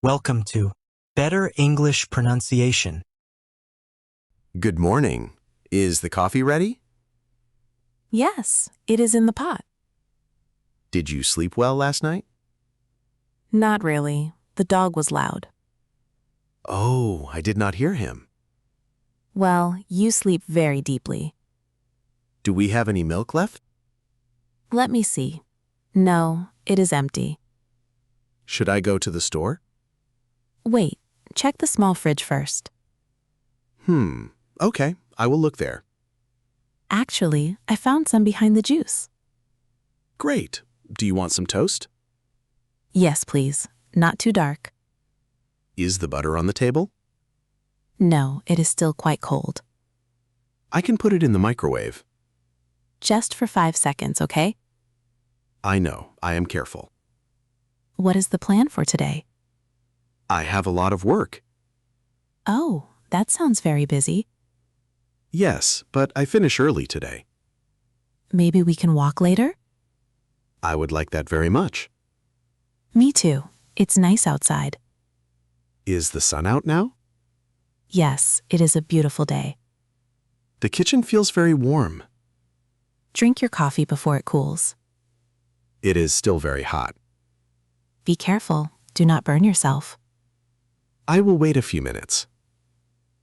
Welcome to Better English Pronunciation. Good morning. Is the coffee ready? Yes, it is in the pot. Did you sleep well last night? Not really. The dog was loud. Oh, I did not hear him. Well, you sleep very deeply. Do we have any milk left? Let me see. No, it is empty. Should I go to the store? Wait, check the small fridge first. Okay, I will look there. Actually, I found some behind the juice. Great. Do you want some toast? Yes, please. Not too dark. Is the butter on the table? No, it is still quite cold. I can put it in the microwave. Just for 5 seconds, okay? I know, I am careful. What is the plan for today? I have a lot of work. Oh, that sounds very busy. Yes, but I finish early today. Maybe we can walk later? I would like that very much. Me too. It's nice outside. Is the sun out now? Yes, it is a beautiful day. The kitchen feels very warm. Drink your coffee before it cools. It is still very hot. Be careful. Do not burn yourself. I will wait a few minutes.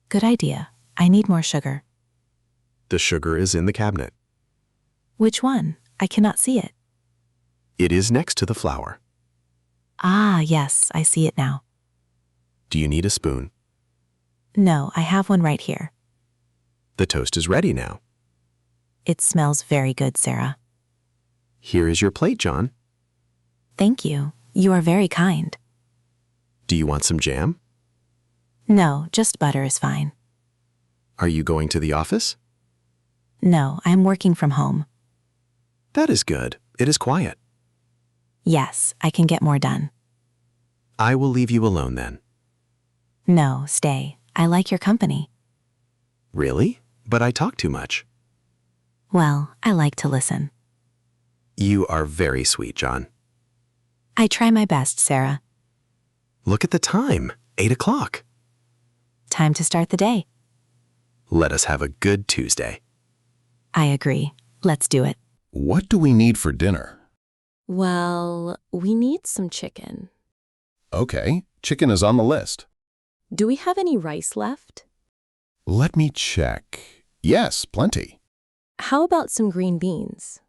Good idea. I need more sugar. The sugar is in the cabinet. Which one? I cannot see it. It is next to the flour. Ah, yes, I see it now. Do you need a spoon? No, I have one right here. The toast is ready now. It smells very good, Sarah. Here is your plate, John. Thank you. You are very kind. Do you want some jam? No, just butter is fine. Are you going to the office? No, I am working from home. That is good. It is quiet. Yes, I can get more done. I will leave you alone then. No, stay. I like your company. Really? But I talk too much. Well, I like to listen. You are very sweet, John. I try my best, Sarah. Look at the time. 8 o'clock. Time to start the day. Let us have a good Tuesday. I agree. Let's do it. What do we need for dinner? Well, we need some chicken. Okay, chicken is on the list. Do we have any rice left? Let me check. Yes, plenty. How about some green beans?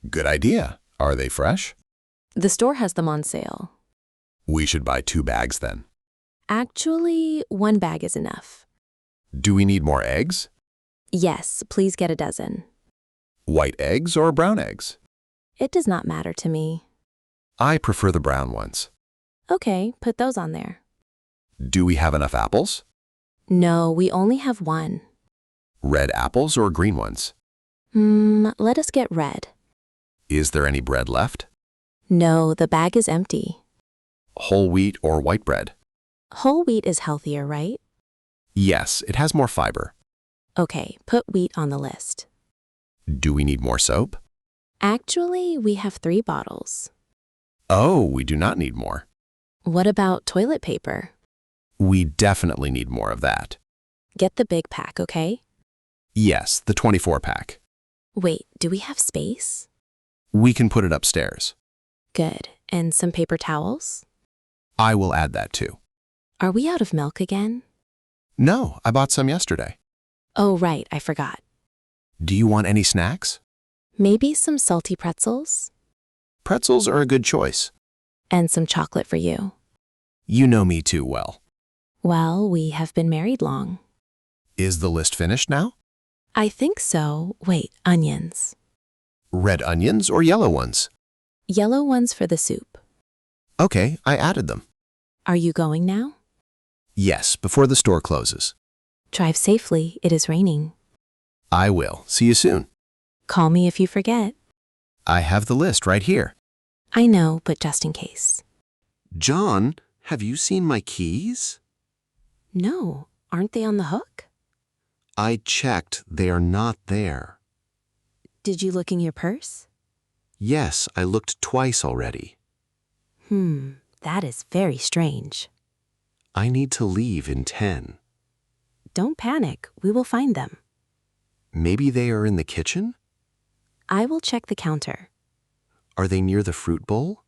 Good idea. Are they fresh? The store has them on sale. We should buy 2 bags then. Actually, 1 bag is enough. Do we need more eggs? Yes, please get a dozen. White eggs or brown eggs? It does not matter to me. I prefer the brown ones. Okay, put those on there. Do we have enough apples? No, we only have 1. Red apples or green ones? Let us get red. Is there any bread left? No, the bag is empty. Whole wheat or white bread? Whole wheat is healthier, right? Yes, it has more fiber. Okay, put wheat on the list. Do we need more soap? Actually, we have 3 bottles. Oh, we do not need more. What about toilet paper? We definitely need more of that. Get the big pack, okay? Yes, the 24-pack. Wait, do we have space? We can put it upstairs. Good. And some paper towels? I will add that too. Are we out of milk again? No, I bought some yesterday. Oh, right, I forgot. Do you want any snacks? Maybe some salty pretzels? Pretzels are a good choice. And some chocolate for you. You know me too well. Well, we have been married long. Is the list finished now? I think so. Wait, onions. Red onions or yellow ones? Yellow ones for the soup. Okay, I added them. Are you going now? Yes, before the store closes. Drive safely. It is raining. I will. See you soon. Call me if you forget. I have the list right here. I know, but just in case. John, have you seen my keys? No, aren't they on the hook? I checked. They are not there. Did you look in your purse? Yes, I looked twice already. That is very strange. I need to leave in 10. Don't panic, we will find them. Maybe they are in the kitchen? I will check the counter. Are they near the fruit bowl?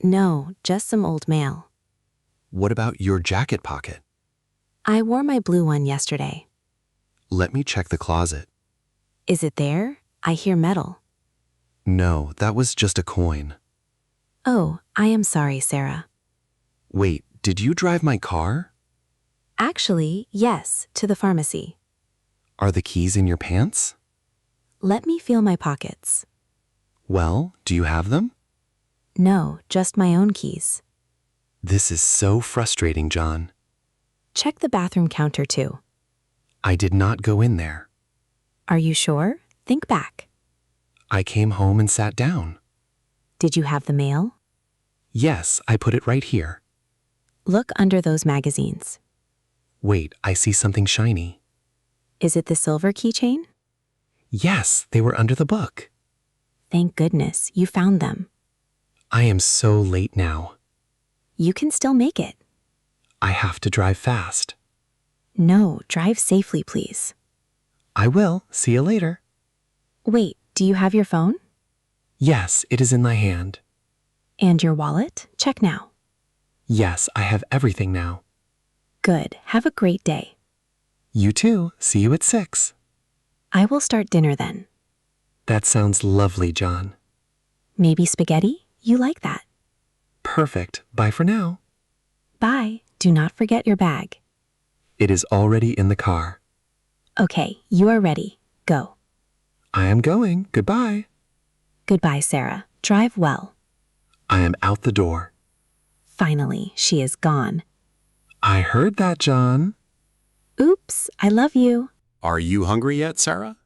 No, just some old mail. What about your jacket pocket? I wore my blue one yesterday. Let me check the closet. Is it there? I hear metal. No, that was just a coin. Oh, I am sorry, Sarah. Wait, did you drive my car? Actually, yes, to the pharmacy. Are the keys in your pants? Let me feel my pockets. Well, do you have them? No, just my own keys. This is so frustrating, John. Check the bathroom counter too. I did not go in there. Are you sure? Think back. I came home and sat down. Did you have the mail? Yes, I put it right here. Look under those magazines. Wait, I see something shiny. Is it the silver keychain? Yes, they were under the book. Thank goodness, you found them. I am so late now. You can still make it. I have to drive fast. No, drive safely, please. I will. See you later. Wait, do you have your phone? Yes, it is in my hand. And your wallet? Check now. Yes, I have everything now. Good. Have a great day. You too. See you at 6. I will start dinner then. That sounds lovely, John. Maybe spaghetti? You like that. Perfect. Bye for now. Bye. Do not forget your bag. It is already in the car. Okay, you are ready. Go. I am going. Goodbye. Goodbye, Sarah. Drive well. I am out the door. Finally, she is gone. I heard that, John. Oops, I love you. Are you hungry yet, Sarah?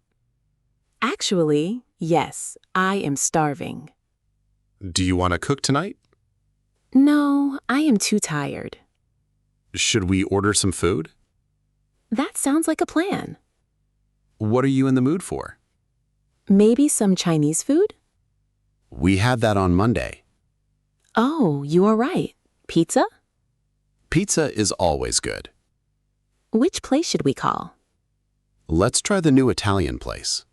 Actually, yes, I am starving. Do you want to cook tonight? No, I am too tired. Should we order some food? That sounds like a plan. What are you in the mood for? Maybe some Chinese food? We had that on Monday. Oh, you are right. Pizza? Pizza is always good. Which place should we call? Let's try the new Italian place.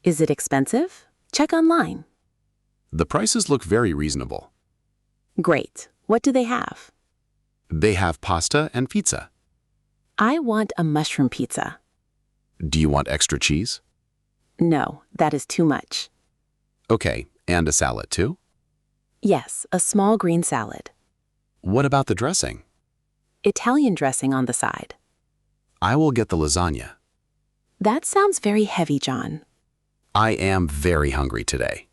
Is it expensive? Check online. The prices look very reasonable. Great. What do they have? They have pasta and pizza. I want a mushroom pizza. Do you want extra cheese? No, that is too much. Okay, and a salad too? Yes, a small green salad. What about the dressing? Italian dressing on the side. I will get the lasagna. That sounds very heavy, John. I am very hungry today.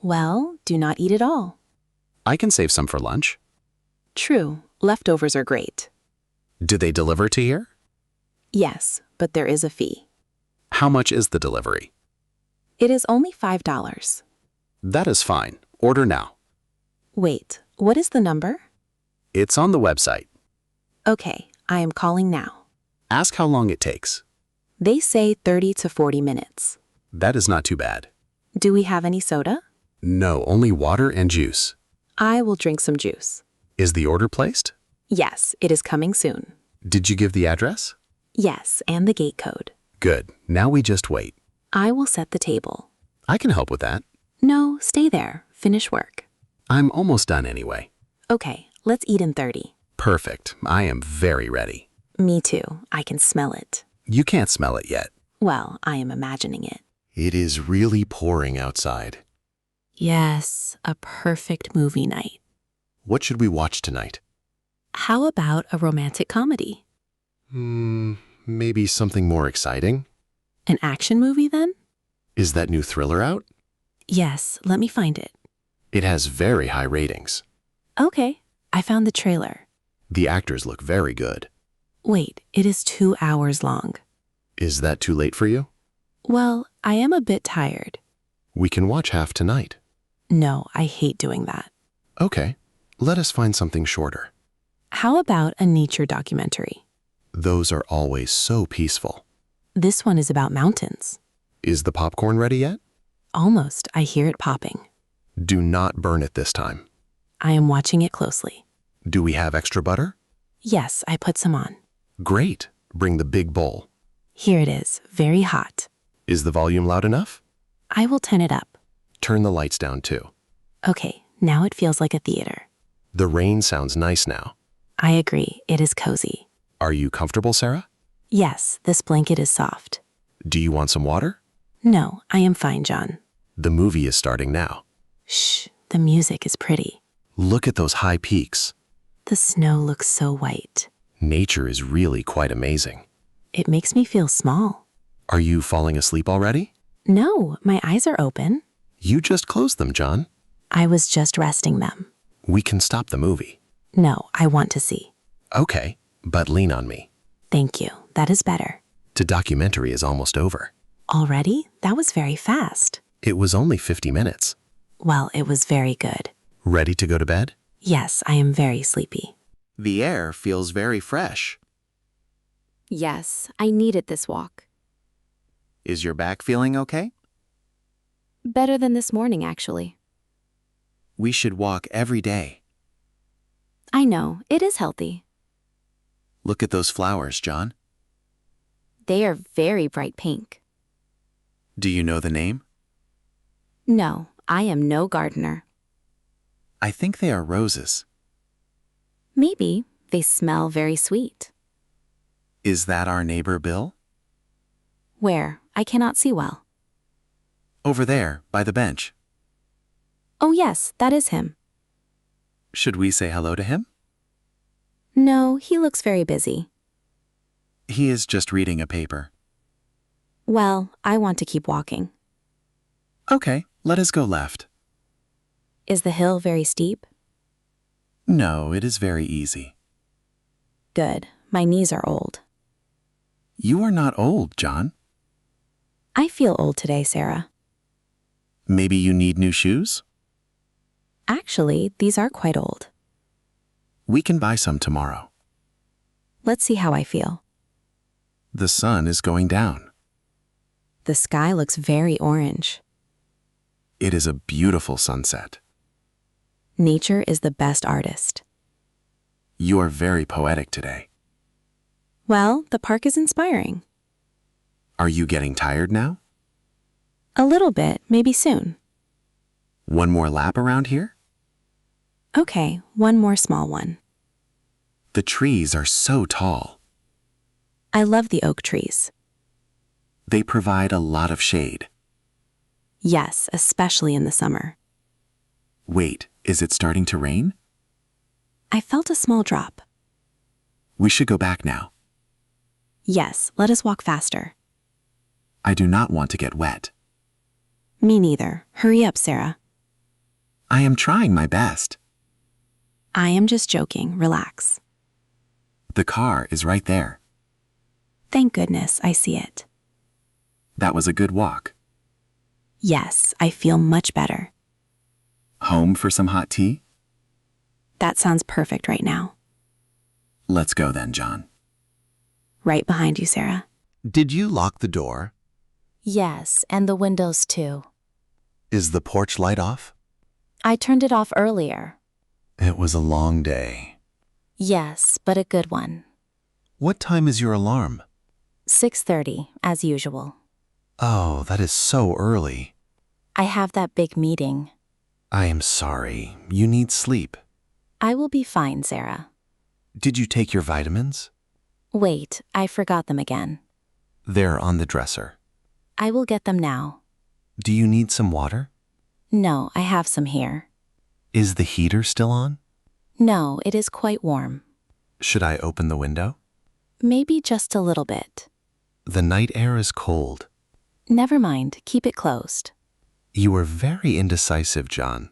Well, do not eat it all. I can save some for lunch. True, leftovers are great. Do they deliver to here? Yes, but there is a fee. How much is the delivery? It is only $5. That is fine. Order now. Wait, what is the number? It's on the website. Okay, I am calling now. Ask how long it takes. They say 30 to 40 minutes. That is not too bad. Do we have any soda? No, only water and juice. I will drink some juice. Is the order placed? Yes, it is coming soon. Did you give the address? Yes, and the gate code. Good. Now we just wait. I will set the table. I can help with that. No, stay there. Finish work. I'm almost done anyway. Okay, let's eat in 30. Perfect. I am very ready. Me too. I can smell it. You can't smell it yet. Well, I am imagining it. It is really pouring outside. Yes, a perfect movie night. What should we watch tonight? How about a romantic comedy? Maybe something more exciting? An action movie then? Is that new thriller out? Yes, let me find it. It has very high ratings. Okay, I found the trailer. The actors look very good. Wait, it is 2 hours long. Is that too late for you? Well, I am a bit tired. We can watch half tonight. No, I hate doing that. Okay, let us find something shorter. How about a nature documentary? Those are always so peaceful. This one is about mountains. Is the popcorn ready yet? Almost, I hear it popping. Do not burn it this time. I am watching it closely. Do we have extra butter? Yes, I put some on. Great. Bring the big bowl. Here it is, very hot. Is the volume loud enough? I will turn it up. Turn the lights down too. Okay, now it feels like a theater. The rain sounds nice now. I agree, it is cozy. Are you comfortable, Sarah? Yes, this blanket is soft. Do you want some water? No, I am fine, John. The movie is starting now. Shh, the music is pretty. Look at those high peaks. The snow looks so white. Nature is really quite amazing. It makes me feel small. Are you falling asleep already? No, my eyes are open. You just closed them, John. I was just resting them. We can stop the movie. No, I want to see. Okay, but lean on me. Thank you, that is better. The documentary is almost over. Already? That was very fast. It was only 50 minutes. Well, it was very good. Ready to go to bed? Yes, I am very sleepy. The air feels very fresh. Yes, I needed this walk. Is your back feeling okay? Better than this morning, actually. We should walk every day. I know, it is healthy. Look at those flowers, John. They are very bright pink. Do you know the name? No, I am no gardener. I think they are roses. Maybe they smell very sweet. Is that our neighbor Bill? Where? I cannot see well. Over there, by the bench. Oh yes, that is him. Should we say hello to him? No, he looks very busy. He is just reading a paper. Well, I want to keep walking. Okay, let us go left. Is the hill very steep? No, it is very easy. Good. My knees are old. You are not old, John. I feel old today, Sarah. Maybe you need new shoes? Actually, these are quite old. We can buy some tomorrow. Let's see how I feel. The sun is going down. The sky looks very orange. It is a beautiful sunset. Nature is the best artist. You are very poetic today. Well, the park is inspiring. Are you getting tired now? A little bit, maybe soon. One more lap around here? Okay, one more small one. The trees are so tall. I love the oak trees. They provide a lot of shade. Yes, especially in the summer. Wait, is it starting to rain? I felt a small drop. We should go back now. Yes, let us walk faster. I do not want to get wet. Me neither. Hurry up, Sarah. I am trying my best. I am just joking. Relax. The car is right there. Thank goodness I see it. That was a good walk. Yes, I feel much better. Home for some hot tea? That sounds perfect right now. Let's go then, John. Right behind you, Sarah. Did you lock the door? Yes, and the windows too. Is the porch light off? I turned it off earlier. It was a long day. Yes, but a good one. What time is your alarm? 6:30, as usual. Oh, that is so early. I have that big meeting. I am sorry. You need sleep. I will be fine, Sarah. Did you take your vitamins? Wait, I forgot them again. They're on the dresser. I will get them now. Do you need some water? No, I have some here. Is the heater still on? No, it is quite warm. Should I open the window? Maybe just a little bit. The night air is cold. Never mind, keep it closed. You were very indecisive, John.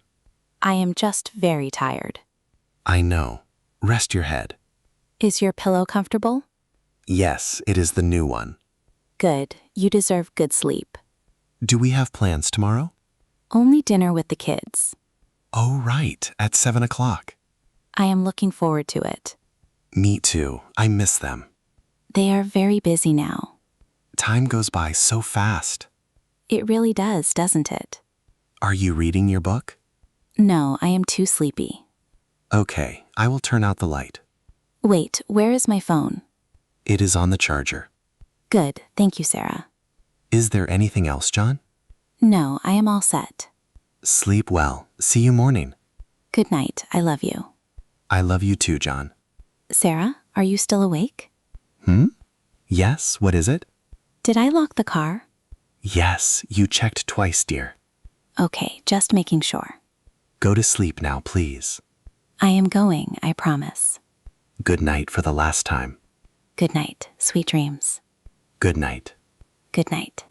I am just very tired. I know. Rest your head. Is your pillow comfortable? Yes, it is the new one. Good. You deserve good sleep. Do we have plans tomorrow? Only dinner with the kids. Oh, right, at 7 o'clock. I am looking forward to it. Me too. I miss them. They are very busy now. Time goes by so fast. It really does, doesn't it? Are you reading your book? No, I am too sleepy. Okay, I will turn out the light. Wait, where is my phone? It is on the charger. Good, thank you, Sarah. Is there anything else, John? No, I am all set. Sleep well. See you morning. Good night, I love you. I love you too, John. Sarah, are you still awake? Yes, what is it? Did I lock the car? Yes, you checked twice, dear. Okay, just making sure. Go to sleep now, please. I am going, I promise. Good night for the last time. Good night, sweet dreams. Good night. Good night.